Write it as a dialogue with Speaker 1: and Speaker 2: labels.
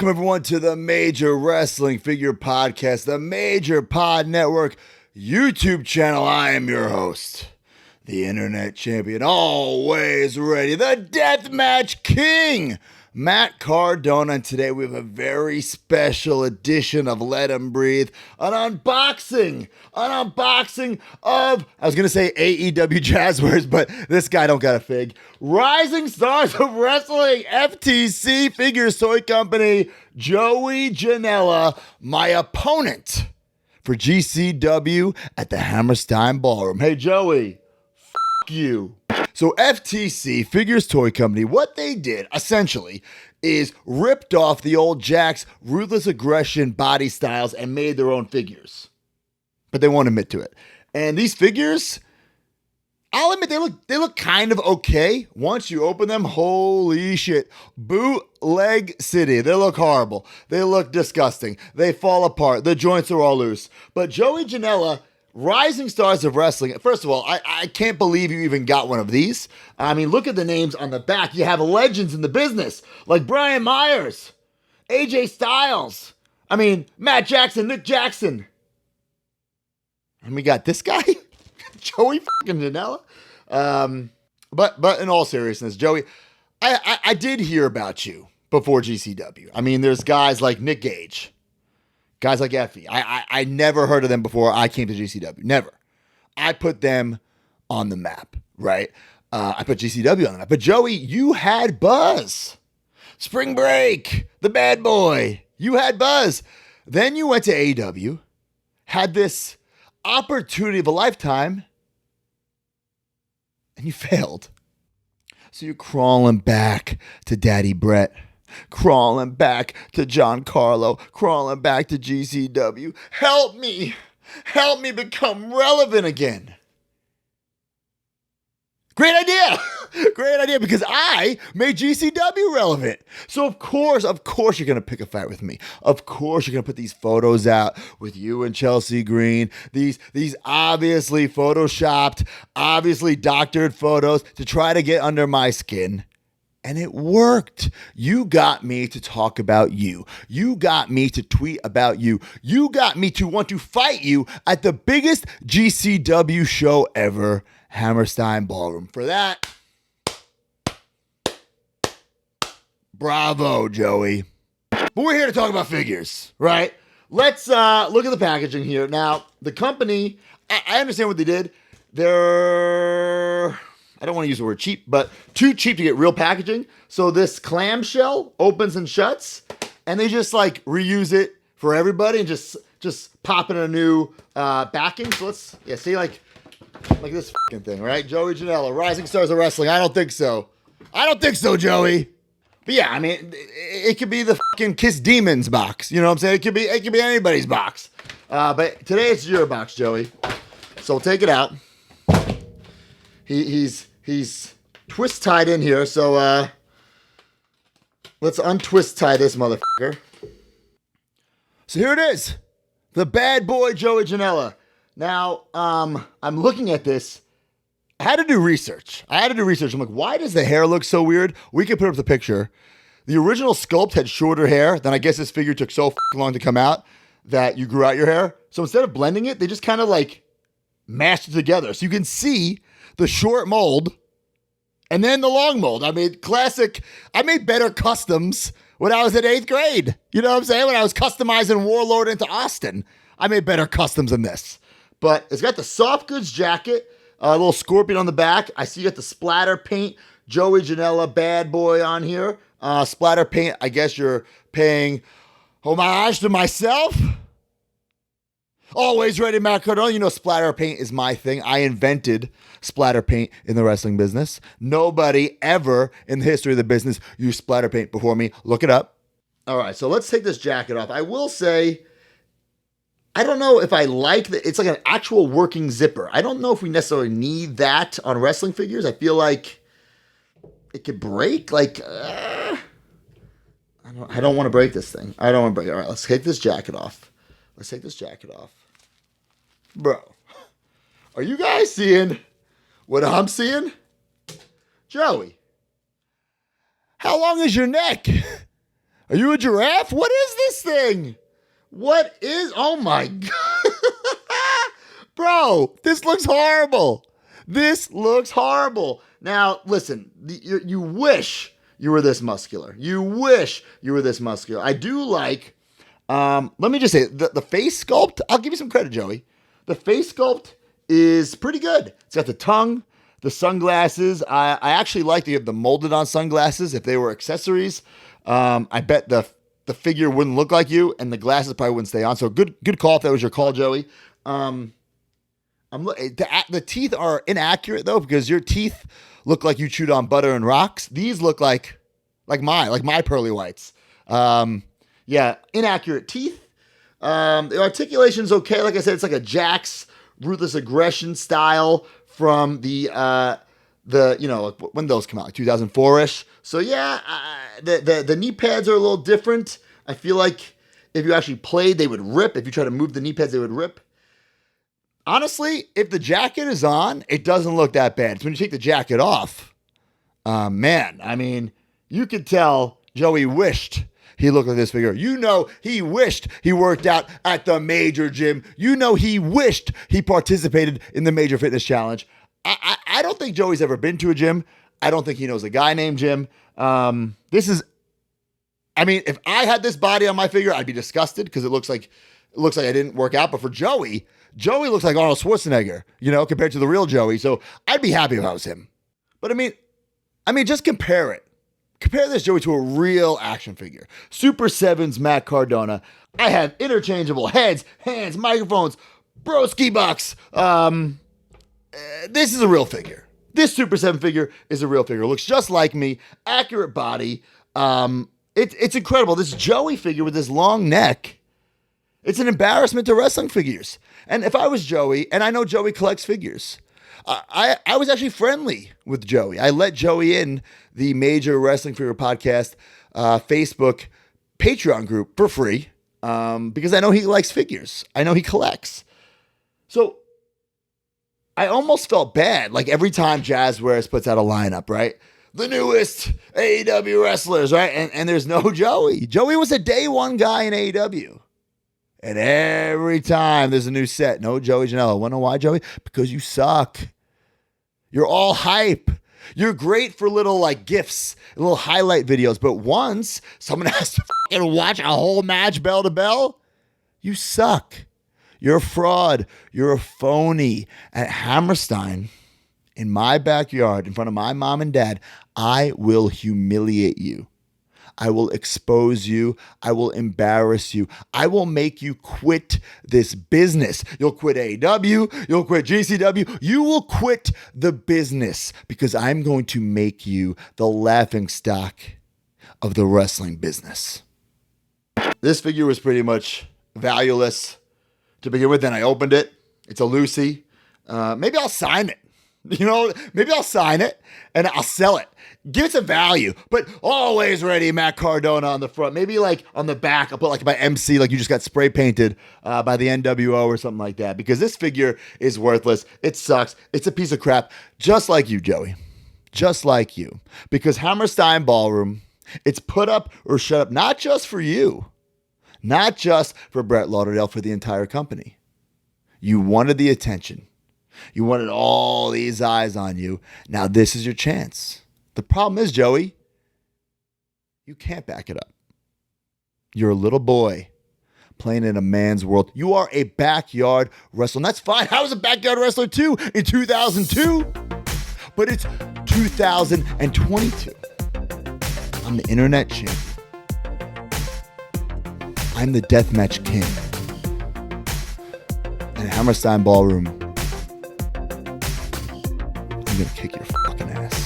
Speaker 1: Welcome, everyone, to the Major Wrestling Figure Podcast, the Major Pod Network YouTube channel. I am your host, the Internet Champion, always ready, the Deathmatch King, Matt Cardona. And today we have a very special edition of Let 'Em Breathe, an unboxing of, I was going to say AEW Jazzwares, but this guy don't got a fig. Rising Stars of Wrestling, FTC Figures Toy Company, Joey Janela, my opponent for GCW at the Hammerstein Ballroom. Hey, Joey, you. So FTC Figures Toy Company, what they did essentially is ripped off the old Jack's Ruthless Aggression body styles and made their own figures. But they won't admit to it. And these figures, I'll admit, they look kind of okay. Once you open them, holy shit. Bootleg City. They look horrible. They look disgusting. They fall apart. The joints are all loose. But Joey Janela, Rising Stars of Wrestling. First of all, I can't believe you even got one of these. I mean, look at the names on the back. You have legends in the business like Brian Myers, AJ Styles. I mean, Matt Jackson, Nick Jackson. And we got this guy, Joey fucking Janela. But in all seriousness, Joey, I did hear about you before GCW. I mean, there's guys like Nick Gage, guys like Effie. I never heard of them before I came to GCW. Never. I put them on the map, right? I put GCW on the map. But Joey, you had buzz. Spring Break, the bad boy. You had buzz. Then you went to AEW, had this opportunity of a lifetime, and you failed. So you're crawling back to Daddy Brett, crawling back to John Carlo, crawling back to GCW. Help me become relevant again. Great idea. Great idea, because I made GCW relevant. So of course you're going to pick a fight with me. Of course you're going to put these photos out with you and Chelsea Green. These obviously photoshopped, obviously doctored photos to try to get under my skin. And it worked. You got me to talk about you. You got me to tweet about you. You got me to want to fight you at the biggest GCW show ever, Hammerstein Ballroom. For that, bravo, Joey. But we're here to talk about figures, right? Let's look at the packaging here. Now, the company, I understand what they did. They're, I don't want to use the word cheap, but too cheap to get real packaging. So this clamshell opens and shuts, and they just like reuse it for everybody and just pop in a new backing. So let's, see like this fucking thing, right? Joey Janela, Rising Stars of Wrestling. I don't think so. Joey. But yeah, I mean, it could be the fucking Kiss Demons box. You know what I'm saying? It could be anybody's box. But today it's your box, Joey. So we'll take it out. He's twist tied in here, so let's untwist tie this motherfucker. So here it is, the bad boy Joey Janela. Now, I'm looking at this. I had to do research. I'm like, why does the hair look so weird? We can put up the picture. The original sculpt had shorter hair. Then I guess this figure took so long to come out that you grew out your hair. So instead of blending it, they just kind of like mashed it together. So you can see the short mold and then the long mold. I made better customs when I was in 8th grade. You know what I'm saying? When I was customizing Warlord into Austin, I made better customs than this. But it's got the soft goods jacket, a little scorpion on the back. I see you got the splatter paint, Joey Janela, bad boy on here. Splatter paint, I guess you're paying homage to myself. Always ready, Matt Cardona. You know, splatter paint is my thing. I invented splatter paint in the wrestling business. Nobody ever in the history of the business used splatter paint before me. Look it up. All right, so let's take this jacket off. I will say, I don't know if I like that. It's like an actual working zipper. I don't know if we necessarily need that on wrestling figures. I feel like it could break. Like, I don't want to break this thing. I don't want to break it. All right, let's take this jacket off. Bro, are you guys seeing what I'm seeing? Joey, how long is your neck? Are you a giraffe? What is this thing? Oh my God. Bro, this looks horrible. This looks horrible. Now, listen, you wish you were this muscular. You wish you were this muscular. I do like, let me just say, the face sculpt, I'll give you some credit, Joey. The face sculpt is pretty good. It's got the tongue, the sunglasses. I actually like to give the molded on sunglasses if they were accessories. I bet the figure wouldn't look like you, and the glasses probably wouldn't stay on. So good call if that was your call, Joey. The teeth are inaccurate though, because your teeth look like you chewed on butter and rocks. These look like my pearly whites. Yeah, inaccurate teeth. The articulation's okay. Like I said, it's like a Jax Ruthless Aggression style from the when those come out, like 2004-ish. So yeah, the knee pads are a little different. I feel like if you actually played, they would rip. If you try to move the knee pads, they would rip. Honestly, if the jacket is on, it doesn't look that bad. It's when you take the jacket off, man, I mean, you could tell Joey wished he looked like this figure. You know, he wished he worked out at the major gym. You know, he wished he participated in the major fitness challenge. I don't think Joey's ever been to a gym. I don't think he knows a guy named Jim. If I had this body on my figure, I'd be disgusted because it looks like I didn't work out. But for Joey looks like Arnold Schwarzenegger, compared to the real Joey. So I'd be happy if I was him. But I mean, just compare it. Compare this Joey to a real action figure. Super 7's Matt Cardona. I have interchangeable heads, hands, microphones, broski bucks. This is a real figure. This Super 7 figure is a real figure. It looks just like me. Accurate body. It's incredible. This Joey figure with this long neck. It's an embarrassment to wrestling figures. And if I was Joey, and I know Joey collects figures, I was actually friendly with Joey. I let Joey in the Major Wrestling Figure Podcast Facebook Patreon group for free because I know he likes figures. I know he collects. So I almost felt bad, like every time Jazzwares puts out a lineup, right? The newest AEW wrestlers, right? And there's no Joey. Joey was a day one guy in AEW. And every time there's a new set, no Joey Janela. Want to know why, Joey? Because you suck. You're all hype. You're great for little like GIFs, little highlight videos. But once someone has to fucking watch a whole match bell to bell, you suck. You're a fraud. You're a phony. At Hammerstein, in my backyard, in front of my mom and dad, I will humiliate you. I will expose you. I will embarrass you. I will make you quit this business. You'll quit AEW. You'll quit GCW. You will quit the business because I'm going to make you the laughingstock of the wrestling business. This figure was pretty much valueless to begin with. Then I opened it. It's a Lucy. Maybe I'll sign it. Maybe I'll sign it and I'll sell it. Give it some value, but always ready, Matt Cardona on the front. Maybe like on the back, I'll put like my MC, like you just got spray painted by the NWO or something like that. Because this figure is worthless. It sucks. It's a piece of crap. Just like you, Joey. Just like you. Because Hammerstein Ballroom, it's put up or shut up, not just for you. Not just for Brett Lauderdale, for the entire company. You wanted the attention. You wanted all these eyes on you. Now this is your chance. The problem is, Joey, you can't back it up. You're a little boy playing in a man's world. You are a backyard wrestler. And that's fine. I was a backyard wrestler too in 2002. But it's 2022. I'm the internet champion. I'm the deathmatch king. And Hammerstein Ballroom, I'm going to kick your fucking ass.